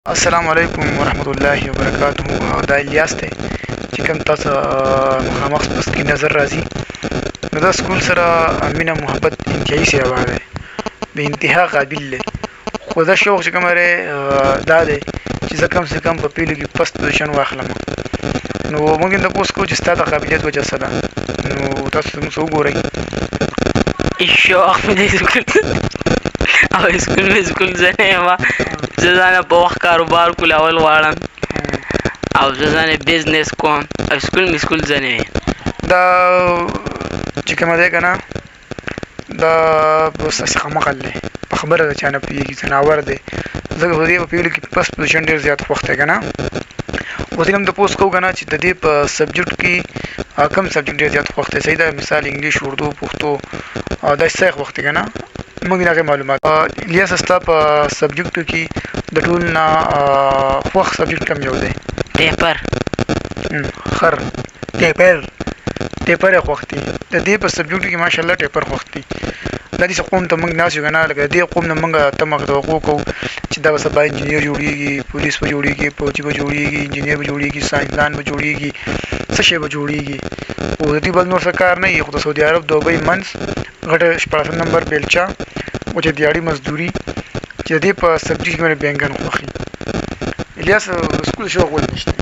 السلام علیکم ورحمت الله وبرکاته. دا الیاس دی چې کوم تاسو مخامخ بس کې نظر راځي. نو دا سکول سره مینه محبت انتهایی سیوا دی، د انتها قابل دی. خو دا شوق چې کوم لري دا دی چې زه کم سے کم په پیلو کې فست پوزیشن واخلم. نو موږ د پوس کو چې ستاسو د قابلیت وجه سره نو تاسو موږ وګورئ. الشوق من سکول او سکول زنه ما زه په وخت کاروبار کول اول غواړم او زه ځان بزنس کوم او سکول زنه دا چې کوم دی کنه دا بس څه مقاله په خبره ده چې نه پیږي ځناور دی. زه په دې په پیلو کې فست پوزیشن ډیر زیات وخت دی کنه. اوس کوم د پوس کو کنه چې د دې په سبجیکټ کې کم سبجیکټ ډیر زیات وخت دی. صحیح ده، مثال انګلیش، اردو، پښتو دا څه وخت دی کنه. موږ نه معلومات الیاس استا په سبجیکټ کې د ټول نه وخت سبجیکټ کم یو دی. پیپر خر ټیپر وخت دی. د دې په سبجیکټ کې ماشاءالله ټیپر وخت دی. د دې قوم ته موږ ناس یو کنه، لکه دې قوم نه موږ تمغه توقع کوو چې دا به سبا انجینیر جوړیږي، پولیس به جوړیږي، فوجي به جوړیږي، انجینیر به جوړیږي، ساينسدان به جوړیږي، څه شی به جوړیږي. او د دې بل نور څه کار نه یي. خو د سعودي عرب دوبۍ منځ غټه 14 نمبر بیلچا او چې دیاړي مزدوري چې دې په سبجیکټ کې مې بینګن خوخي. الیاس سکول شوق ول نشته،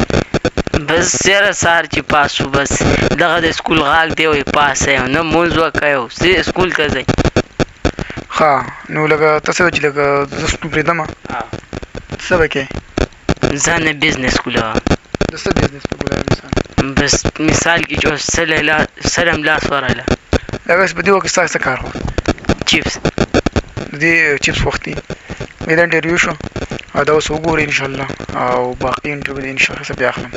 بس سره سار چې پاسو بس دغه د سکول غاګ دی او پاسه نه مونږ وکایو سي سکول ته ځي. ها نو لکه تاسو چې لکه د سکول پرېدم څه وکې ځان بزنس کوله د څه بزنس په ګولای بس مثال کې چې سلام لاس وراله لکه په دې وخت کې څه کار وو چیپس دې چیپس وختي مې دا انټرویو شو دا اوس وګورئ ان شاء الله او باقي انټرویو ان شاء الله بیا اخلم.